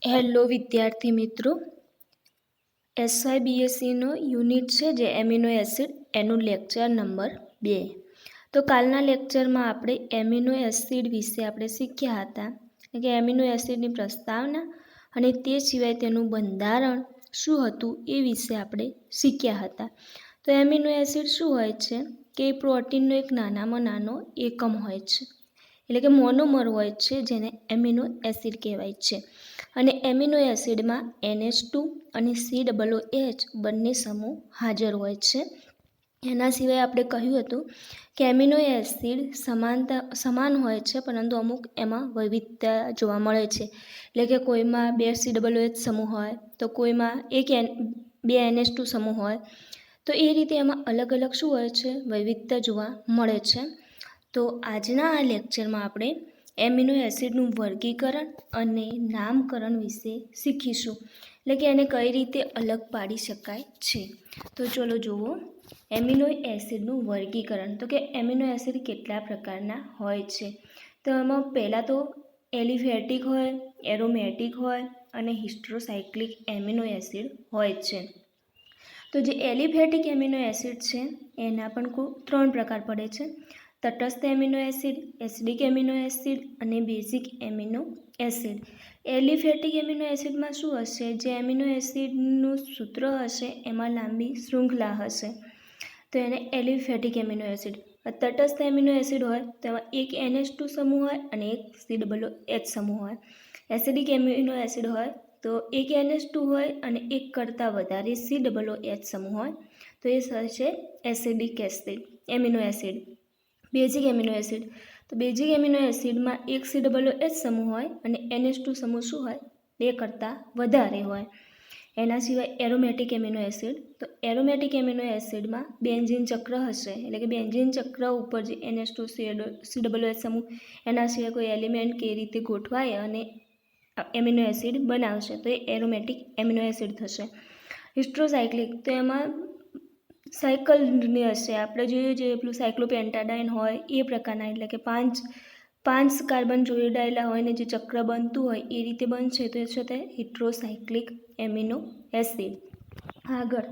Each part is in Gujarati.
હેલો વિદ્યાર્થી મિત્રો, SYBSEનો યુનિટ છે જે એમિનો એસિડ એનું લેક્ચર નંબર 2. તો કાલના લેક્ચરમાં આપણે એમિનો એસિડ વિશે આપણે શીખ્યા હતા કે એમિનો એસિડની પ્રસ્તાવના અને તે સિવાય તેનું બંધારણ શું હતું એ વિશે આપણે શીખ્યા હતા. તો એમિનો એસિડ શું હોય છે કે પ્રોટીનનો એક નાનામાં નાનો એકમ હોય છે, એટલે કે મોનોમર હોય છે, જેને એમિનો એસિડ કહેવાય છે. અને એમિનો એસિડમાં NH2 અને COOH બંને સમૂહ હાજર હોય છે. એના સિવાય આપણે કહ્યું હતું કે એમિનો એસિડ સમાન હોય છે, પરંતુ અમુક એમાં વૈવિધ્યતા જોવા મળે છે. એટલે કે કોઈમાં 2 COOH સમૂહ હોય તો કોઈમાં 2 NH2 સમૂહ હોય. તો એ રીતે એમાં અલગ અલગ શું હોય છે, વૈવિધ્યતા જોવા મળે છે. તો આજના આ લેક્ચરમાં આપણે એમિનો એસિડનું વર્ગીકરણ અને નામકરણ વિશે શીખીશું, એટલે કે એને કઈ રીતે અલગ પાડી શકાય છે. તો ચલો જુઓ, એમિનો એસિડનું વર્ગીકરણ. તો કે એમિનો એસિડ કેટલા પ્રકારના હોય છે. તો એમાં પહેલાં તો એલિફેટિક હોય, એરોમેટિક હોય અને હિસ્ટ્રોસાયક્લિક એમિનો એસિડ હોય છે. તો જે એલિફેટિક એમિનો એસિડ છે એના પણ કુલ 3 પ્રકાર પડે છે: તટસ્થ amino acid, acidic amino acid અને basic amino acid. Aliphatic amino એસિડમાં શું હશે, જે એમિનો એસિડનું સૂત્ર હશે એમાં લાંબી શૃંખલા હશે, તો એને એલિફેટિક એમિનો એસિડ. તટસ્થ એમિનો એસિડ હોય તો એમાં એક NH2 સમૂહ હોય અને એક COOH સમૂહ હોય. એસિડિક એમિનો એસિડ હોય તો એક NH2 હોય અને એક કરતાં વધારે COOH સમૂહ હોય, તો એ થશે acidic amino acid. Basic amino acid, તો બેઝિક એમિનો એસિડમાં એક COOH સમૂહ હોય અને NH2 સમૂહ શું હોય, 2 કરતાં વધારે હોય. એના સિવાય એરોમેટિક એમિનો એસિડ, તો એરોમેટિક એમિનો એસિડમાં બેન્ઝીન ચક્ર હશે, એટલે કે બેન્ઝીન ચક્ર ઉપર જે NH2 COOH સમૂહ, એના સિવાય કોઈ એલિમેન્ટ કે રીતે ગોઠવાય અને એમિનો એસિડ બનાવશે, તો એ એરોમેટિક એમિનો એસિડ થશે. હિસ્ટ્રોસાયક્લિક, તો એમાં સાયકલની હશે, આપણે જોઈએ જે પેલું સાયક્લોપેન્ટાડાઇન હોય એ પ્રકારના, એટલે કે 5 કાર્બન જોડાયેલા હોય ને જે ચક્ર બનતું હોય એ રીતે બનશે, તો એ છે તે હિસ્ટ્રોસાયક્લિક એમિનો એસિડ. આગળ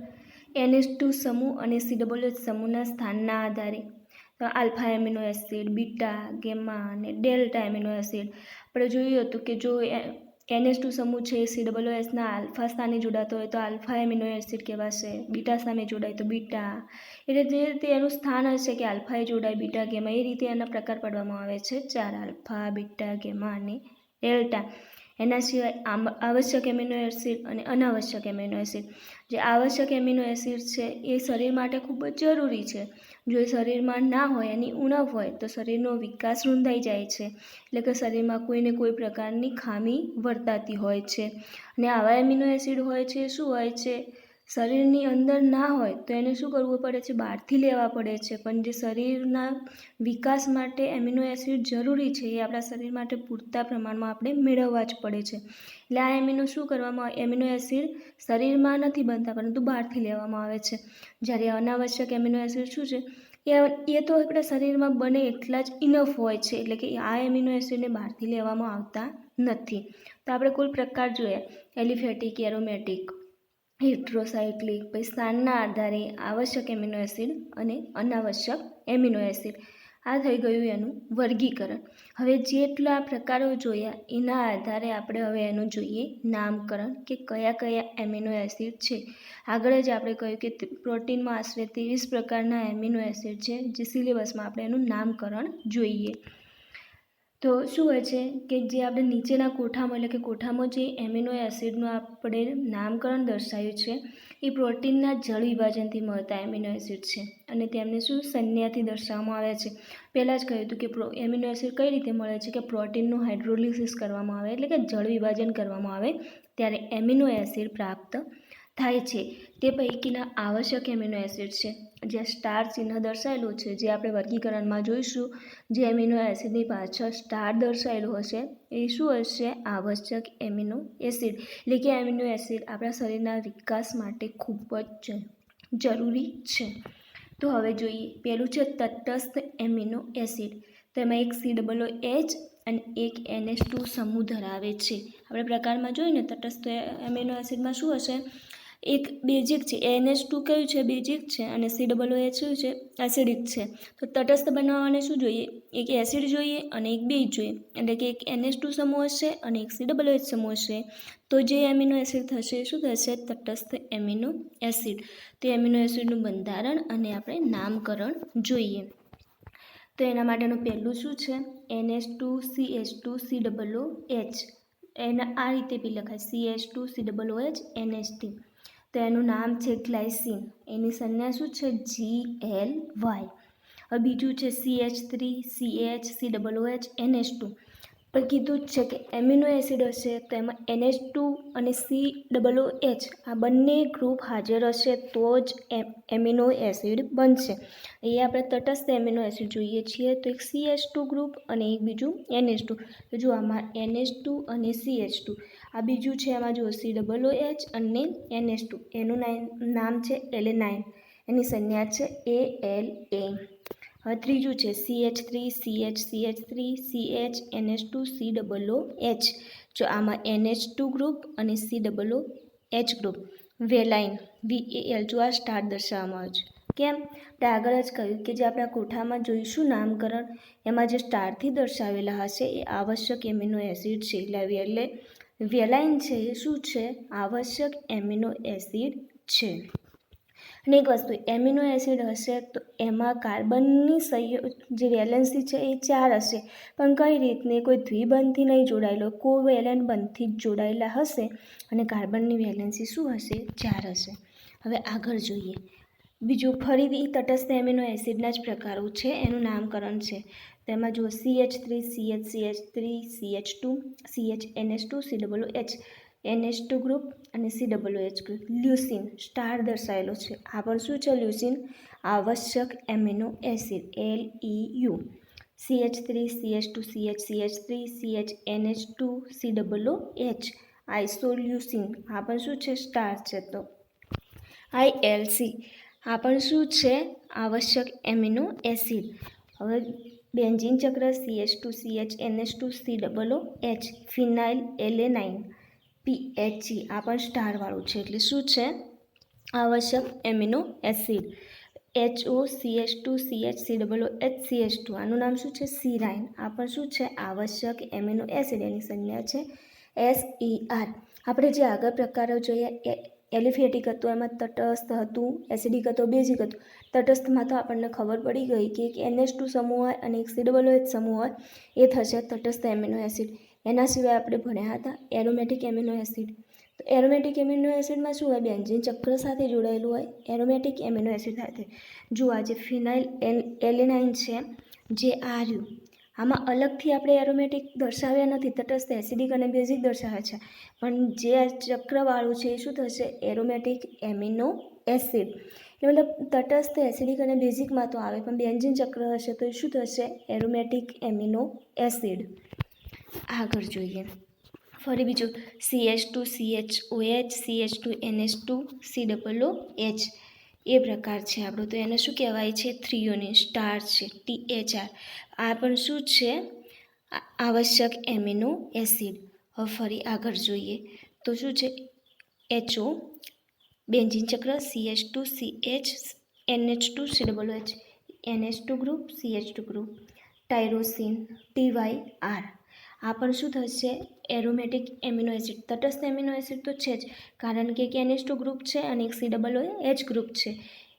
NH2 સમૂહ અને COOH સમૂહના સ્થાનના આધારે alpha amino acid, beta, gamma અને ડેલ્ટા એમિનો એસિડ. આપણે જોયું હતું કે જો NH2 સમૂહ છે COOHના આલ્ફા સ્થાને જોડાતો હોય તો આલ્ફા એમિનો એસિડ કહેવાશે, બીટા સામે જોડાય તો બીટા. એટલે જે રીતે એનું સ્થાન હશે કે આલ્ફાએ જોડાય, બીટા, ગેમા, એ રીતે એના પ્રકાર પાડવામાં આવે છે 4: આલ્ફા, બીટા, ગેમા અને ડેલ્ટા. એના સિવાય આવશ્યક એમિનો એસિડ અને અનાવશ્યક એમિનો એસિડ. જે આવશ્યક એમિનો એસિડ છે એ શરીર માટે ખૂબ જ જરૂરી છે. જો એ શરીરમાં ના હોય, એની ઉણપ હોય તો શરીરનો વિકાસ રૂંધાઈ જાય છે, એટલે કે શરીરમાં કોઈને કોઈ પ્રકારની ખામી વર્તાતી હોય છે. અને આવા એમિનો એસિડ હોય છે શું હોય છે, શરીરની અંદર ના હોય તો એને શું કરવું પડે છે, બહારથી લેવા પડે છે. પણ જે શરીરના વિકાસ માટે એમિનો એસિડ જરૂરી છે એ આપણા શરીર માટે પૂરતા પ્રમાણમાં આપણે મેળવવા જ પડે છે. એટલે આ એમિનો એસિડ શરીરમાં નથી બનતા, પરંતુ બહારથી લેવામાં આવે છે. જ્યારે અનાવશ્યક એમિનો એસિડ શું છે, એ તો આપણા શરીરમાં બને એટલા જ ઇનફ હોય છે, એટલે કે આ એમિનો એસિડને બહારથી લેવામાં આવતા નથી. તો આપણે કુલ પ્રકાર જોયા: એલિફેટિક, એરોમેટિક, હિસ્ટ્રોસાયક્લિક, પછી સ્થાનના આધારે આવશ્યક એમિનો એસિડ અને અનાવશ્યક એમિનો એસિડ. આ થઈ ગયું એનું વર્ગીકરણ. હવે જેટલા પ્રકારો જોયા એના આધારે આપણે હવે એનું જોઈએ નામકરણ, કે કયા કયા એમિનો એસિડ છે. આગળ જ આપણે કહ્યું કે પ્રોટીનમાં આશરે 23 પ્રકારના એમિનો એસિડ છે, જે સિલેબસમાં આપણે એનું નામકરણ જોઈએ. તો શું હોય છે કે જે આપણે નીચેના કોઠામાં, એટલે કે કોઠામાં જે એમિનો એસિડનું આપણે નામકરણ દર્શાવ્યું છે એ પ્રોટીનના જળ વિભાજનથી મળતા એમિનો એસિડ છે, અને તેમને શું સંજ્ઞાથી દર્શાવવામાં આવે છે. પહેલાં જ કહ્યું હતું કે એમિનો એસિડ કઈ રીતે મળે છે, કે પ્રોટીનનું હાઇડ્રોલિસિસ કરવામાં આવે, એટલે કે જળ વિભાજન કરવામાં આવે ત્યારે એમિનો એસિડ પ્રાપ્ત થાય છે. તે પૈકીના આવશ્યક એમિનો એસિડ છે, જે સ્ટાર ચિહ્ન દર્શાવેલું છે, જે આપણે વર્ગીકરણમાં જોઈશું. જે એમિનો એસિડની પાછળ સ્ટાર દર્શાવેલું હશે એ શું હશે, આવશ્યક એમિનો એસિડ. એટલે કે એમિનો એસિડ આપણા શરીરના વિકાસ માટે ખૂબ જ જરૂરી છે. તો હવે જોઈએ, પહેલું છે તટસ્થ એમિનો એસિડ. તો એમાં એક COOH અને એક NH2 સમૂહ ધરાવે છે. આપણે પ્રકારમાં જોઈએ ને તટસ્થ એમિનો એસિડમાં શું હશે, એક બેઝિક છે, NH2 કયું છે, બેઝિક છે, અને COOH શું છે, એસિડિક છે. તો તટસ્થ બનાવવાને શું જોઈએ, એક એસિડ જોઈએ અને એક બેઝ જોઈએ, એટલે કે એક NH2 સમૂહ હશે અને એક COOH સમૂહ હશે. તો જે એમિનો એસિડ થશે શું થશે, તટસ્થ એમિનો એસિડ. તો એમિનો એસિડનું બંધારણ અને આપણે નામકરણ જોઈએ. તો એના માટેનું પહેલું શું છે, NH2CH2COOH. એના આ રીતે બી લખાય, CH2COOH NH3. તો એનું નામ છે ગ્લાયસિન, એની સંજ્ઞા શું છે, GLY. હવે બીજું છે CH3CH COOH NH2. પણ કીધું જ છે કે એમિનો એસિડ હશે તો એમાં NH2 અને COOH આ બંને ગ્રુપ હાજર હશે તો જ એમિનો એસિડ બનશે. અહીંયા આપણે તટસ્થ એમિનો એસિડ જોઈએ છીએ તો એક CH2 ગ્રુપ અને એક બીજું NH2. તો જો આમાં NH2 અને CH2 આ બીજું છે, એમાં જો COOH અને NH2 એનું નામ છે એલેનાઇન, એની સંજ્ઞા છે ALA. હવે ત્રીજું છે CH3CH3 CH NH2COOH. જો આમાં NH2 ગ્રુપ અને COOH ગ્રુપ, વેલાઇન VAL, જો આ સ્ટાર દર્શાવવામાં આવે છે. કેમ? આપણે આગળ જ કહ્યું કે જે આપણા કોઠામાં જોઈશું નામકરણ, એમાં જે સ્ટારથી દર્શાવેલા હશે એ આવશ્યક એમિનો એસિડ છે. એટલે વેલાઇન છે એ શું છે, આવશ્યક એમિનો એસિડ છે. અને એક વસ્તુ, એમિનો એસિડ હશે તો એમાં કાર્બનની જે વેલેન્સી છે એ 4 હશે, પણ કઈ રીતની, કોઈ દ્વિબંધથી નહીં જોડાયેલો, કોવેલેન્ટ બંધથી જ જોડાયેલા હશે અને કાર્બનની વેલેન્સી શું હશે, 4 હશે. હવે આગળ જોઈએ બીજું, ફરીથી તટસ્થ એમિનો એસિડના જ પ્રકારો છે, એનું નામકરણ છે. તેમાં જુઓ CH3CH3 CH2 CHNH2 COOH NH2 group અને COOH ગ્રુપ. લ્યુસીન સ્ટાર દર્શાવેલો છે, આ પણ શું છે, લ્યુસીન આવશ્યક amino acid LEU. CH3CH2 CH3 CHNH2 COOH આઇસોલ્યુસીન, આ પણ શું છે, સ્ટાર છે. તો ILC આ પણ શું છે, આવશ્યક એમિનો એસિડ. હવે બેન્ઝીન ચક્ર CH2CH NH2COOH ફિનાઇલ એલેનાઇન PHE આ પણ સ્ટારવાળું છે, એટલે શું છે, આવશ્યક એમિનો એસિડ. HOCH2CH COOH આનું નામ શું છે, સિરાઇન, આ પણ શું છે, આવશ્યક એમિનો એસિડ, એની સંજ્ઞા છે SER. આપણે જે આગળ પ્રકારો જોઈએ, એલિફેટિક હતું, એમાં તટસ્થ હતું, એસિડિક હતો, બેઝિક હતું. તટસ્થમાં તો આપણને ખબર પડી ગઈ કે એક NH2 સમૂહ હોય અને એક COOH સમૂહ હોય, એ થશે તટસ્થ એમિનો એસિડ. એના સિવાય આપણે ભણ્યા હતા એરોમેટિક એમિનો એસિડ. તો એરોમેટિક એમિનો એસિડમાં શું હોય, બેન્ઝીન ચક્ર સાથે જોડાયેલું હોય એરોમેટિક એમિનો એસિડ સાથે. જો આ જે ફિનાઇલ એલેનાઇન છે, જે આ રહ્યું, આમાં અલગથી આપણે એરોમેટિક દર્શાવ્યા નથી, તટસ્થ એસિડિક અને બેઝિક દર્શાવ્યા છે, પણ જે આ ચક્રવાળું છે એ શું થશે, એરોમેટિક એમિનો એસિડ. એટલે મતલબ તટસ્થ એસિડિક અને બેઝિકમાં તો આવે, પણ બેન્ઝીન ચક્ર હશે તો એ શું થશે, એરોમેટિક એમિનો એસિડ. આગળ જોઈએ ફરી બીજું CH2CHOH CH2 NH2 COOH એ પ્રકાર છે આપણો. તો એને શું કહેવાય છે, થ્રીયોનિન સ્ટાર છે, THR. આ પણ શું છે, આવશ્યક એમિનો એસિડ. હવે ફરી આગળ જોઈએ તો શું છે, HO બેન્ઝીન ચક્ર CH2CH NH2 COOH NH2 group CH2 group. Tyrosine TYR આ પણ શું થશે, એરોમેટિક એમિનો એસિડ. તટસ્થ એમિનો એસિડ તો છે જ, કારણ કે એક NH2 ગ્રુપ છે અને એક COOH ગ્રુપ છે,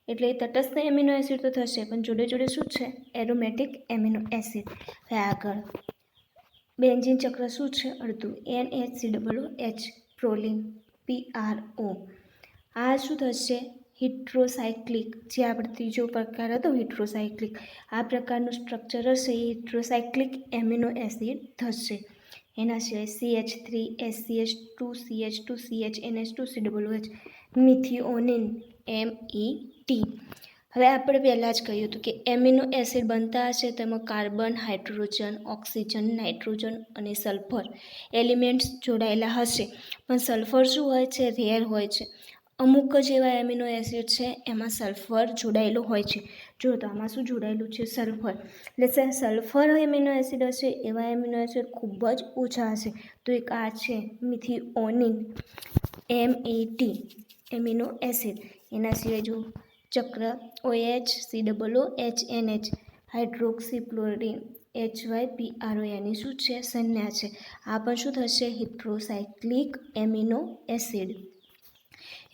એટલે તટસ્થ એમિનો એસિડ તો થશે, પણ જોડે જોડે શું છે, એરોમેટિક એમિનો એસિડ. હવે આગળ બેન્ઝીન ચક્ર શું છે, અડધું NHCOOH પ્રોલિન PRO. આ શું થશે, હિટ્રોસાયક્લિક, જે આપણે ત્રીજો પ્રકાર હતો હિટ્રોસાયક્લિક, આ પ્રકારનું સ્ટ્રક્ચર હશે એ હિટ્રોસાયક્લિક એમિનો એસિડ થશે. એના સિવાય CH3 SCH2 CH2 CHNH2 COOH મિથિઓનિન MET. હવે આપણે પહેલાં જ કહ્યું હતું કે એમિનો એસિડ બનતા હશે તો એમાં કાર્બન, હાઇડ્રોજન, ઓક્સિજન, નાઇટ્રોજન અને સલ્ફર એલિમેન્ટ્સ જોડાયેલા હશે, પણ સલ્ફર શું હોય છે, રેર હોય છે, અમુક જ એવા એમિનો એસિડ છે એમાં સલ્ફર જોડાયેલું હોય છે. જો તો આમાં શું જોડાયેલું છે? સલ્ફર. એટલે સલ્ફર એમિનો એસિડ હશે એવા એમિનો એસિડ ખૂબ જ ઓછા હશે. તો એક આ છે મિથિઓનિન, MAT એમિનો એસિડ. એના સિવાય જો ચક્ર OH, COOH, હાઇડ્રોક્સીપ્લોરિન, HYPRO એની શું છે? સંજ્ઞા છે. આ પણ શું થશે? હિટ્રોસાયક્લિક એમિનો એસિડ.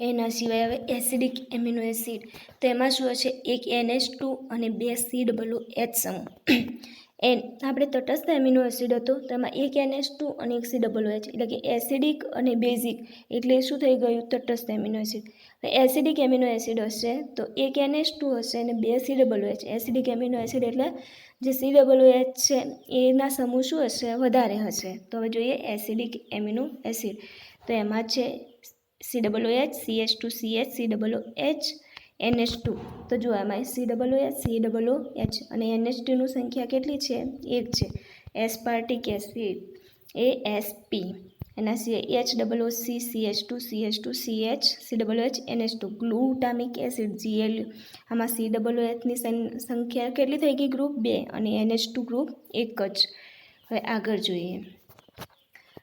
એના સિવાય હવે એસિડિક એમિનો એસિડ, તો એમાં શું હશે? એક NH2 અને 2 COOH સમૂહ. આપણે તટસ્થ એમિનો એસિડ હતો તો એમાં એક NH2 અને એક COOH, એટલે કે એસિડિક અને બેઝિક, એટલે શું થઈ ગયું? તટસ્થ amino acid. Acidic amino acid હશે તો એક NH2 હશે અને 2 COOH. એસિડિક એમિનો એસિડ એટલે જે COOH છે એના સમૂહ શું હશે? વધારે હશે. તો હવે જોઈએ એસિડિક એમિનો એસિડ. તો એમાં છે COOH, CH2CH, COOH, NH2. તો જો આમાં COOH અને NH2ની સંખ્યા કેટલી છે? 1 છે. Aspartic acid ASP. એના સિવાય HOOC, CH2, CH2, CH, COOH, NH2. Glutamic acid GLU. આમાં COOHની સંખ્યા કેટલી થઈ ગઈ? ગ્રુપ 2 અને NH2 ગ્રુપ 1 જ. હવે આગળ જોઈએ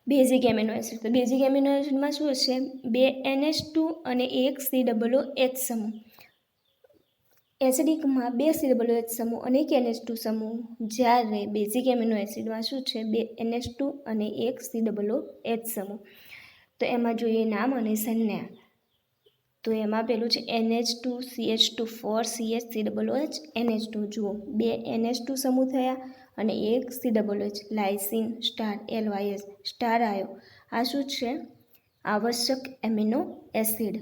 બેઝિક એમિનો એસિડ. તો બેઝિક એમિનો એસિડમાં શું હશે? 2 NH2 અને 1 COOH સમૂહ. એસિડિકમાં 2 COOH સમૂહ અને 1 NH2 સમૂહ. જ્યારે બેઝિક એમિનો એસિડમાં શું છે? 2 NH2 અને 1 COOH સમૂહ. તો એમાં જોઈએ નામ અને સંજ્ઞા. તો એમાં પેલું છે NH2 CH2 4 CH COOH NH2. જુઓ 2 NH2 સમૂહ થયા અને 1 COOH. Lysine star LYS star આવ્યો. આ શું છે? આવશ્યક amino acid.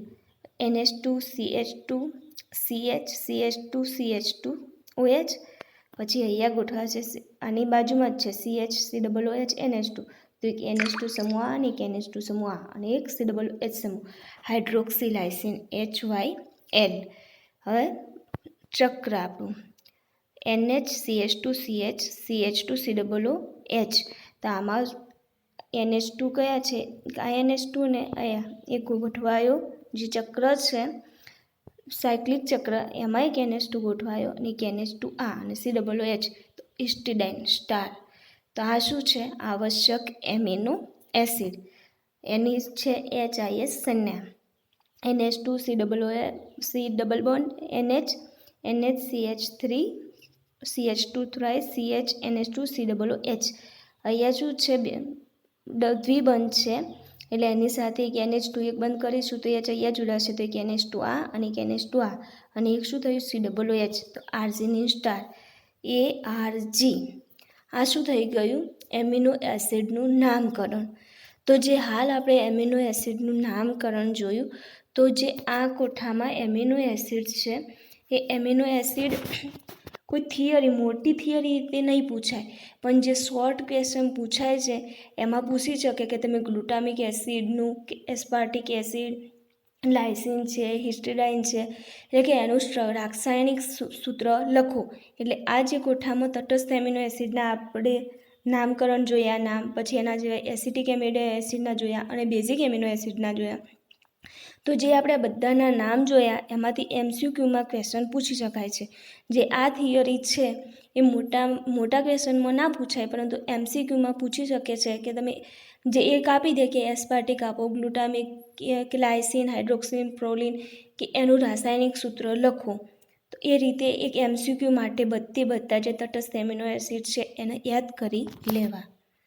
NH2 CH2 CH CH2 CH2 OH. પછી અહીંયા ગોઠવાશે, આની બાજુમાં જ છે CH COOH NH2. તો એક NH2 સમૂહ આ અને એક NH2 સમૂહ આ અને એક COOH સમૂહ. હાઇડ્રોક્સિલાઇસિન HYL. હવે ચક્ર આપણું NHCH2CH CH2 COOH. તો આમાં NH2 કયા છે? આ NH2 ને અહીંયા એક ગોઠવાયો જે ચક્ર છે સાયક્લિક ચક્ર, એમાં એક NH2 ગોઠવાયો અને એક NH2 આ અને COOH. તો હિસ્ટિડાઇન સ્ટાર. તો આ શું છે? આવશ્યક એમિનો એસિડ. એની છે HIS સંજ્ઞા. NH2 C double bond NH NHCH3 CH2 thrice CH NH2 COOH. અહીંયા શું છે? દ્વિબંધ છે એટલે એની સાથે એક NH2 એક બંધ કરીશું તો એ અહીંયા જોડાશે. તો એક NH2 આ અને એક NH2 આ અને એક શું થયું? COOH. તો આર્જિનિન સ્ટાર ARG. આ શું થઈ ગયું? એમિનો એસિડનું નામકરણ. તો જે હાલ આપણે એમિનો એસિડનું નામકરણ જોયું, તો જે આ કોઠામાં એમિનો એસિડ છે એ એમિનો એસિડ કોઈ થિયરી, મોટી થિયરી રીતે નહીં પૂછાય, પણ જે શોર્ટ ક્વેશ્ચન પૂછાય છે એમાં પૂછી શકે કે તમે ગ્લુટામિક એસિડનું કે એસ્પાર્ટિક એસિડ, લાઇસિન છે, હિસ્ટિડાઇન છે, એટલે કે એનું રાસાયણિક સૂત્ર લખો. એટલે આ જે કોઠામાં તટસ્થ એમિનો એસિડના આપણે નામકરણ જોયા, નામ, પછી એના જેવા એસિડિક એમિનો એસિડના જોયા અને બેઝિક એમિનો એસિડના જોયા. તો જે આપણે બધાના નામ જોયા એમાંથી MCQમાં ક્વેશ્ચન પૂછી શકાય છે. જે આ થિયરી છે એ મોટા ક્વેશ્ચનમાં ના પૂછાય, પરંતુ MCQમાં પૂછી શકે છે કે તમે જે એક આપી દે કે એસ્પાર્ટિક આપો, ગ્લુટામિક કે લાઇસિન, હાઇડ્રોક્સિન, પ્રોલિન કે એનું રાસાયણિક સૂત્ર લખો. તો એ રીતે એક MCQ માટે બધા જે તટસ્થ એમિનો એસિડ છે એને યાદ કરી લેવા.